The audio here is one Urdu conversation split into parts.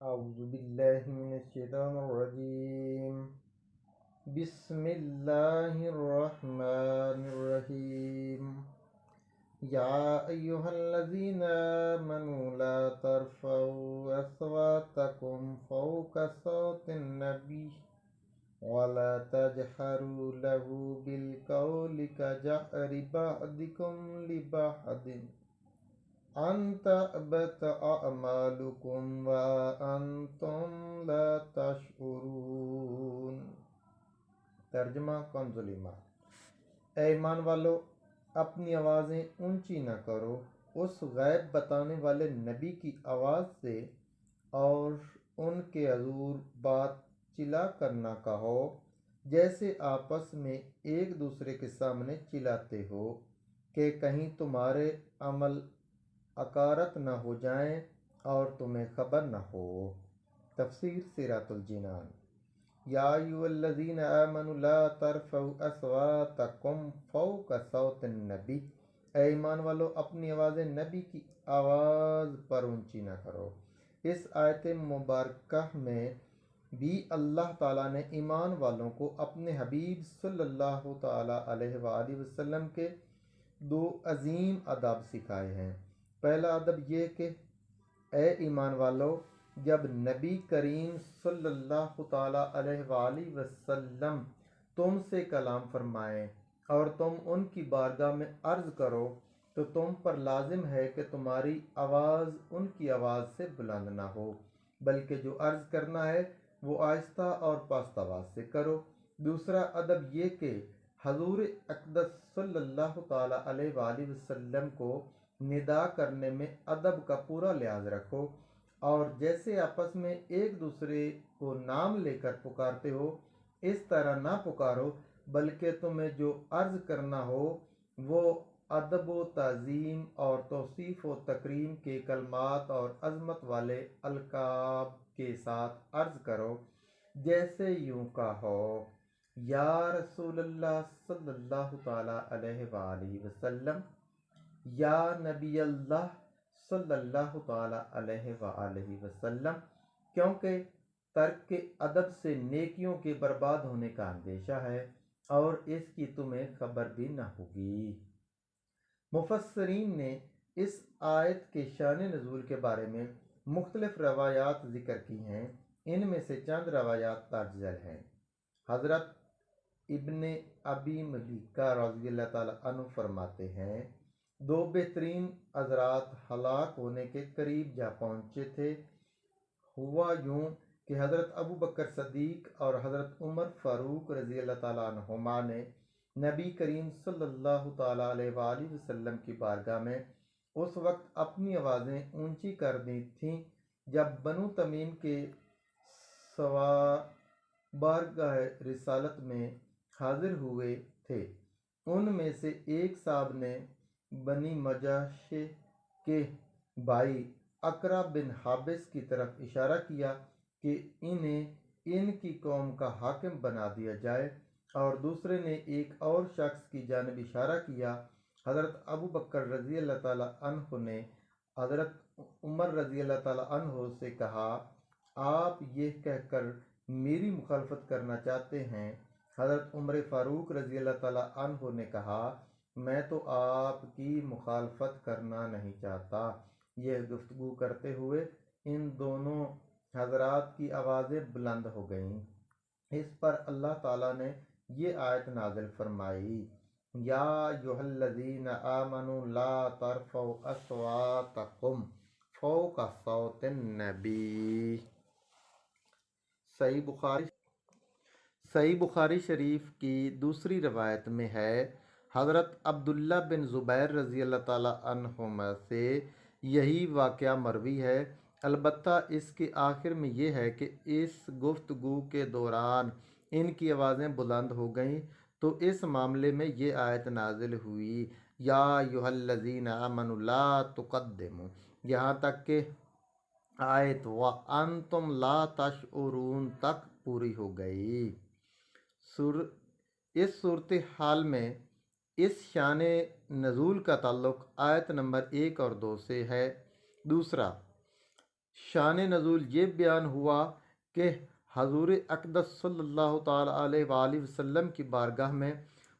أعوذ بالله من الشيطان الرجيم. بسم الله الرحمن الرحيم. يا أيها الذين آمنوا لا ترفعوا أصواتكم فوق صوت النبي ولا تجهروا له بالقول كجهر بعضكم لبعض أن تحبط أعمالكم وأنتم لا تشعرون. ترجمہ کنز ایمان. اے ایمان والو، اپنی آوازیں اونچی نہ کرو اس غیب بتانے والے نبی کی آواز سے، اور ان کے حضور بات چلا کر نہ کہو جیسے آپس میں ایک دوسرے کے سامنے چلاتے ہو کہ کہیں تمہارے عمل اکارت نہ ہو جائیں اور تمہیں خبر نہ ہو. تفسیر سیرۃ الجنان. یا ایھا الذین آمنوا لا ترفعوا اصواتکم فوق صوت النبی. اے ایمان والو، اپنی آوازیں نبی کی آواز پر اونچی نہ کرو. اس آیت مبارکہ میں بھی اللہ تعالیٰ نے ایمان والوں کو اپنے حبیب صلی اللہ تعالیٰ علیہ وآلہ وسلم کے دو عظیم آداب سکھائے ہیں. پہلا ادب یہ کہ اے ایمان والو، جب نبی کریم صلی اللہ تعالیٰ علیہ وآلہ وسلم تم سے کلام فرمائیں اور تم ان کی بارگاہ میں عرض کرو تو تم پر لازم ہے کہ تمہاری آواز ان کی آواز سے بلند نہ ہو، بلکہ جو عرض کرنا ہے وہ آہستہ اور پست آواز سے کرو. دوسرا ادب یہ کہ حضور اقدس صلی اللہ تعالیٰ علیہ وآلہ وسلم کو ندا کرنے میں ادب کا پورا لحاظ رکھو، اور جیسے آپس میں ایک دوسرے کو نام لے کر پکارتے ہو اس طرح نہ پکارو، بلکہ تمہیں جو عرض کرنا ہو وہ ادب و تعظیم اور توصیف و تکریم کے کلمات اور عظمت والے القاب کے ساتھ عرض کرو، جیسے یوں کہو: یا رسول اللہ صلی اللہ تعالیٰ علیہ وآلہ وسلم، یا نبی اللہ صلی اللہ تعالیٰ علیہ وآلہ وسلم، کیونکہ ترک ادب سے نیکیوں کے برباد ہونے کا اندیشہ ہے اور اس کی تمہیں خبر بھی نہ ہوگی. مفسرین نے اس آیت کے شان نزول کے بارے میں مختلف روایات ذکر کی ہیں. ان میں سے چند روایات درج ذیل ہیں. حضرت ابن ابی ملیکہ رضی اللہ تعالیٰ عنہ فرماتے ہیں، دو بہترین حضرات ہلاک ہونے کے قریب جا پہنچے تھے. ہوا یوں کہ حضرت ابو بکر صدیق اور حضرت عمر فاروق رضی اللہ تعالیٰ عنہما نے نبی کریم صلی اللہ تعالیٰ علیہ وآلہ وسلم کی بارگاہ میں اس وقت اپنی آوازیں اونچی کر دی تھیں جب بنو تمیم کے سوا بارگاہ رسالت میں حاضر ہوئے تھے. ان میں سے ایک صاحب نے بنی مجاشع کے بھائی اقرا بن حابس کی طرف اشارہ کیا کہ انہیں ان کی قوم کا حاکم بنا دیا جائے، اور دوسرے نے ایک اور شخص کی جانب اشارہ کیا. حضرت ابو بکر رضی اللہ تعالیٰ عنہ نے حضرت عمر رضی اللہ تعالیٰ عنہ سے کہا: آپ یہ کہہ کر میری مخالفت کرنا چاہتے ہیں؟ حضرت عمر فاروق رضی اللہ تعالیٰ عنہ نے کہا: میں تو آپ کی مخالفت کرنا نہیں چاہتا. یہ گفتگو کرتے ہوئے ان دونوں حضرات کی آوازیں بلند ہو گئیں. اس پر اللہ تعالیٰ نے یہ آیت نازل فرمائی: یا ایھا الذین آمنوا لا ترفعوا اصواتکم فوق صوت النبی. صحیح بخاری شریف کی دوسری روایت میں ہے، حضرت عبداللہ بن زبیر رضی اللہ تعالیٰ عنہما سے یہی واقعہ مروی ہے. البتہ اس کے آخر میں یہ ہے کہ اس گفتگو کے دوران ان کی آوازیں بلند ہو گئیں تو اس معاملے میں یہ آیت نازل ہوئی: یا ایھا الذین آمنوا لا تقدموا، یہاں تک کہ آیت وَأَنْتُمْ لَا تَشْعُرُونَ تک پوری ہو گئی. اس صورتحال میں اس شان نزول کا تعلق آیت نمبر 1 اور 2 سے ہے. دوسرا، شان نزول یہ بیان ہوا کہ حضور اقدس صلی اللہ تعالی علیہ وآلہ وسلم کی بارگاہ میں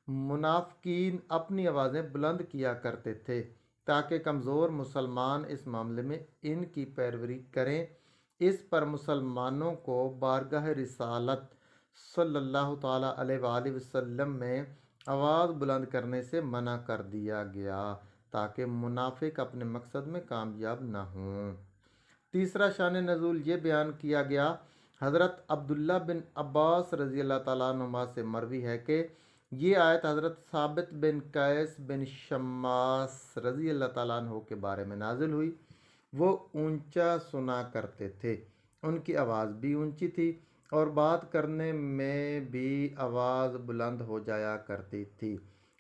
منافقین اپنی آوازیں بلند کیا کرتے تھے تاکہ کمزور مسلمان اس معاملے میں ان کی پیروی کریں۔ اس پر مسلمانوں کو بارگاہ رسالت صلی اللہ تعالی علیہ وآلہ وسلم میں آواز بلند کرنے سے منع کر دیا گیا تاکہ منافق اپنے مقصد میں کامیاب نہ ہوں۔ تیسرا شان نزول یہ بیان کیا گیا، حضرت عبداللہ بن عباس رضی اللہ تعالیٰ عنہما سے مروی ہے کہ یہ آیت حضرت ثابت بن قیس بن شماس رضی اللہ تعالیٰ عنہ کے بارے میں نازل ہوئی۔ وہ اونچا سنا کرتے تھے، ان کی آواز بھی اونچی تھی اور بات کرنے میں بھی آواز بلند ہو جایا کرتی تھی،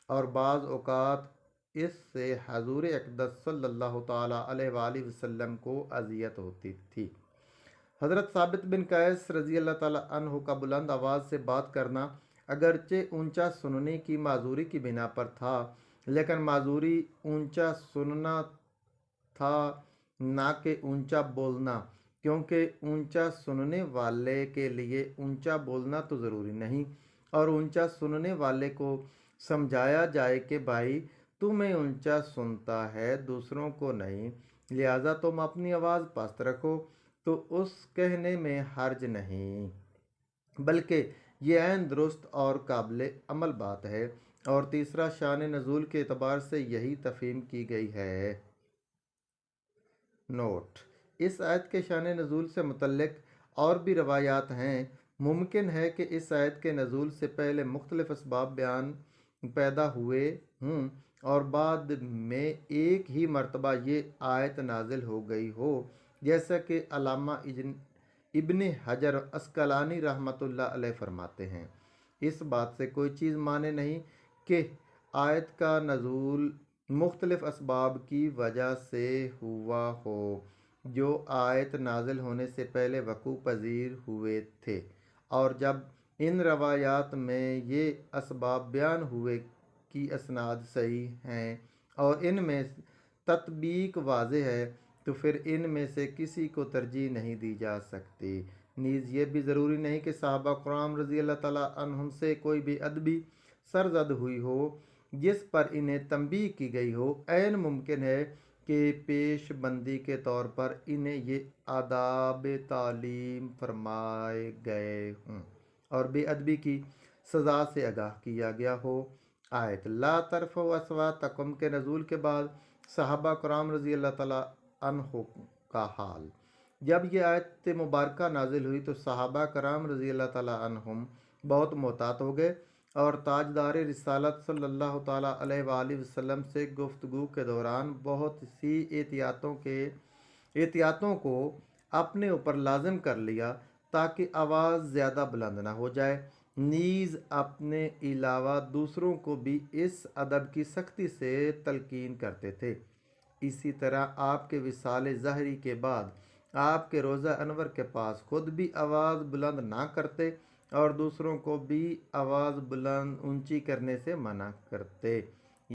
اور بعض اوقات اس سے حضور اقدس صلی اللہ تعالیٰ علیہ وآلہ وسلم کو اذیت ہوتی تھی۔ حضرت ثابت بن قیس رضی اللہ تعالیٰ عنہ کا بلند آواز سے بات کرنا اگرچہ اونچا سننے کی معذوری کی بنا پر تھا، لیکن معذوری اونچا سننا تھا نہ کہ اونچا بولنا، کیونکہ اونچا سننے والے کے لیے اونچا بولنا تو ضروری نہیں، اور اونچا سننے والے کو سمجھایا جائے کہ بھائی تمہیں اونچا سنتا ہے دوسروں کو نہیں، لہٰذا تم اپنی آواز پست رکھو، تو اس کہنے میں حرج نہیں، بلکہ یہ عین درست اور قابل عمل بات ہے۔ اور تیسرا شان نزول کے اعتبار سے یہی تفہیم کی گئی ہے۔ نوٹ: اس آیت کے شان نزول سے متعلق اور بھی روایات ہیں۔ ممکن ہے کہ اس آیت کے نزول سے پہلے مختلف اسباب پیدا ہوئے ہوں اور بعد میں ایک ہی مرتبہ یہ آیت نازل ہو گئی ہو، جیسا کہ علامہ ابن حجر عسقلانی رحمۃ اللہ علیہ فرماتے ہیں۔ اس بات سے کوئی چیز مانے نہیں کہ آیت کا نزول مختلف اسباب کی وجہ سے ہوا ہو جو آیت نازل ہونے سے پہلے وقوع پذیر ہوئے تھے، اور جب ان روایات میں یہ اسباب بیان ہوئے کی اسناد صحیح ہیں اور ان میں تطبیق واضح ہے، تو پھر ان میں سے کسی کو ترجیح نہیں دی جا سکتی۔ نیز یہ بھی ضروری نہیں کہ صحابہ کرام رضی اللہ تعالیٰ عنہم سے کوئی بھی ادبی سرزد ہوئی ہو جس پر انہیں تنبیہ کی گئی ہو۔ عین ممکن ہے کہ پیش بندی کے طور پر انہیں یہ آداب تعلیم فرمائے گئے ہوں اور بے ادبی کی سزا سے آگاہ کیا گیا ہو۔ آیت لا ترفعوا اصواتکم کے نزول کے بعد صحابہ کرام رضی اللہ تعالیٰ عنہ کا حال۔ جب یہ آیت مبارکہ نازل ہوئی تو صحابہ کرام رضی اللہ تعالیٰ عنہم بہت محتاط ہو گئے اور تاجدار رسالت صلی اللہ تعالیٰ علیہ وآلہ وسلم سے گفتگو کے دوران بہت سی احتیاطوں کو اپنے اوپر لازم کر لیا تاکہ آواز زیادہ بلند نہ ہو جائے۔ نیز اپنے علاوہ دوسروں کو بھی اس ادب کی سختی سے تلقین کرتے تھے۔ اسی طرح آپ کے وصال ظاہری کے بعد آپ کے روضہ انور کے پاس خود بھی آواز بلند نہ کرتے اور دوسروں کو بھی آواز بلند اونچی کرنے سے منع کرتے۔